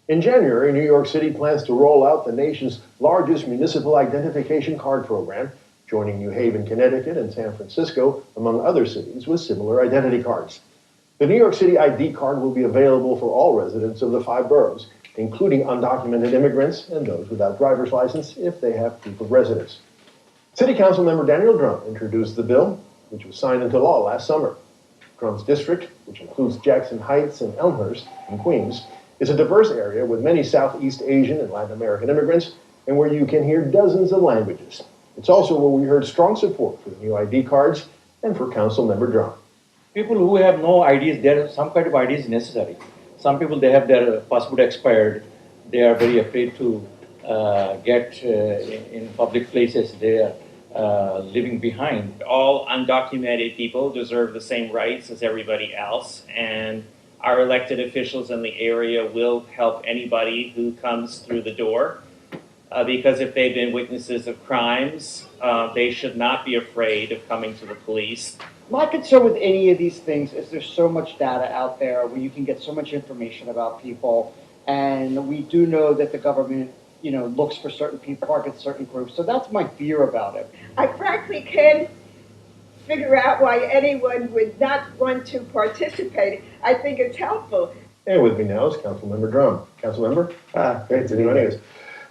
In January, New York City plans to roll out the nation's largest municipal identification card program, joining New Haven, Connecticut, and San Francisco, among other cities with similar identity cards. The New York City ID card will be available for all residents of the 5 boroughs, including undocumented immigrants and those without driver's license if they have proof of residence. City Councilmember Daniel Dromm introduced the bill, which was signed into law last summer. Dromm's district, which includes Jackson Heights and Elmhurst in Queens, is a diverse area with many Southeast Asian and Latin American immigrants, and where you can hear dozens of languages. It's also where we heard strong support for the new ID cards and for Councilmember Dromm. People who have no IDs, there some kind of ID is necessary. Some people, they have their passport expired. They are very afraid to get in public places. They are living behind. All undocumented people deserve the same rights as everybody else, and our elected officials in the area will help anybody who comes through the door, because if they've been witnesses of crimes, they should not be afraid of coming to the police. My concern with any of these things is there's so much data out there where you can get so much information about people, and we do know that the government, looks for certain people, targets certain groups. So that's my fear about it. I frankly can't figure out why anyone would not want to participate. I think it's helpful. And with me now is Councilmember Dromm. Councilmember? Great to be here.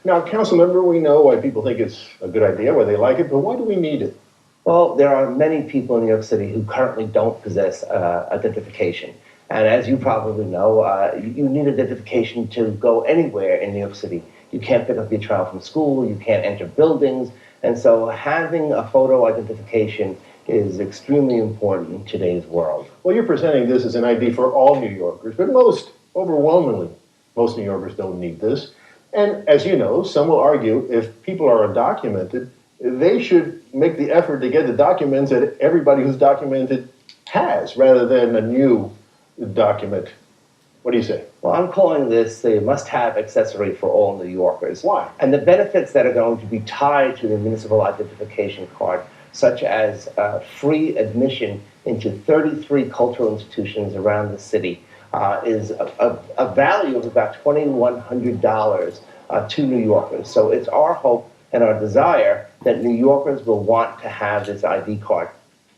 Now, Councilmember, we know why people think it's a good idea, why they like it, but why do we need it? Well, there are many people in New York City who currently don't possess identification. And as you probably know, you need identification to go anywhere in New York City. You can't pick up your child from school, you can't enter buildings, and so having a photo identification is extremely important in today's world. Well, you're presenting this as an ID for all New Yorkers, but overwhelmingly, most New Yorkers don't need this. And as you know, some will argue if people are undocumented, they should make the effort to get the documents that everybody who's documented has, rather than a new document. What do you say? Well, I'm calling this a must-have accessory for all New Yorkers. Why? And the benefits that are going to be tied to the municipal identification card, such as free admission into 33 cultural institutions around the city, is a value of about $2,100 to New Yorkers. So it's our hope and our desire that New Yorkers will want to have this ID card.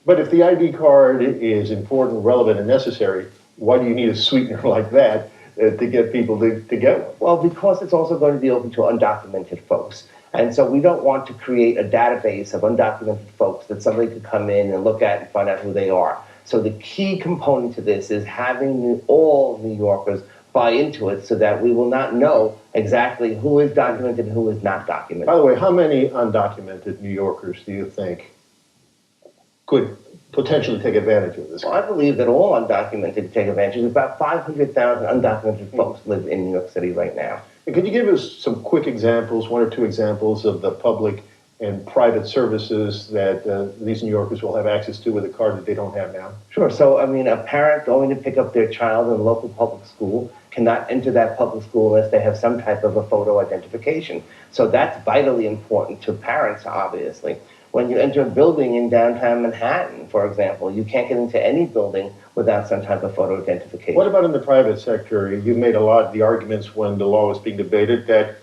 But if the ID card is important, relevant, and necessary, why do you need a sweetener like that to get people to get one? Well, because it's also going to be open to undocumented folks. And so we don't want to create a database of undocumented folks that somebody could come in and look at and find out who they are. So the key component to this is having all New Yorkers buy into it so that we will not know exactly who is documented and who is not documented. By the way, how many undocumented New Yorkers do you think could potentially take advantage of this? Well, I believe that all undocumented take advantage. About 500,000 undocumented folks live in New York City right now. And could you give us some quick examples, 1 or 2 examples of the public and private services that these New Yorkers will have access to with a card that they don't have now? Sure. So, a parent going to pick up their child in a local public school cannot enter that public school unless they have some type of a photo identification. So that's vitally important to parents, obviously. When you enter a building in downtown Manhattan, for example, you can't get into any building without some type of photo identification. What about in the private sector? You've made a lot of the arguments when the law was being debated that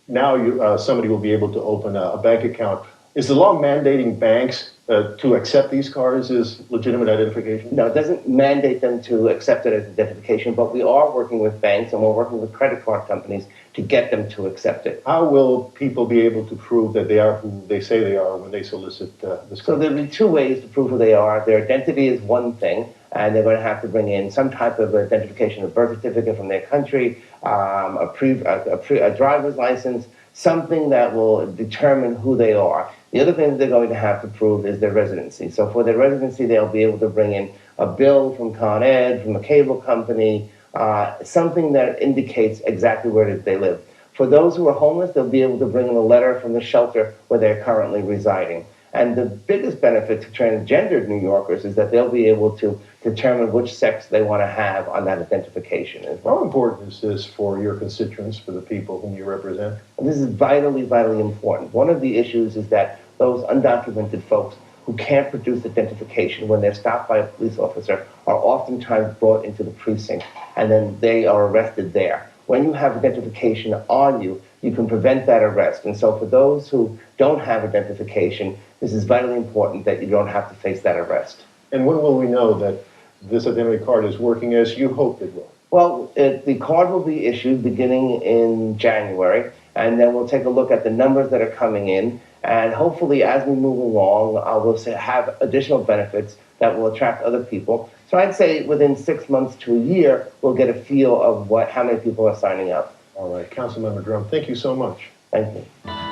now somebody will be able to open a bank account. Is the law mandating banks to accept these cards as legitimate identification? No, it doesn't mandate them to accept it as identification, but we are working with banks and we're working with credit card companies to get them to accept it. How will people be able to prove that they are who they say they are when they solicit this card? So there'll be 2 ways to prove who they are. Their identity is one thing, and they're going to have to bring in some type of identification, a birth certificate from their country, a driver's license, something that will determine who they are. The other thing that they're going to have to prove is their residency. So for their residency, they'll be able to bring in a bill from Con Ed, from a cable company, something that indicates exactly where they live. For those who are homeless, they'll be able to bring in a letter from the shelter where they're currently residing. And the biggest benefit to transgendered New Yorkers is that they'll be able to determine which sex they want to have on that identification as well. How important is this for your constituents, for the people whom you represent? And this is vitally, vitally important. One of the issues is that those undocumented folks who can't produce identification when they're stopped by a police officer are oftentimes brought into the precinct, and then they are arrested there. when you have identification on you, you can prevent that arrest. And so for those who don't have identification, this is vitally important that you don't have to face that arrest. And when will we know that this identity card is working as you hoped it will? Well, the card will be issued beginning in January, and then we'll take a look at the numbers that are coming in, and hopefully as we move along, we'll have additional benefits that will attract other people. So I'd say within 6 months to a year, we'll get a feel of how many people are signing up. All right, Councilmember Dromm, thank you so much. Thank you.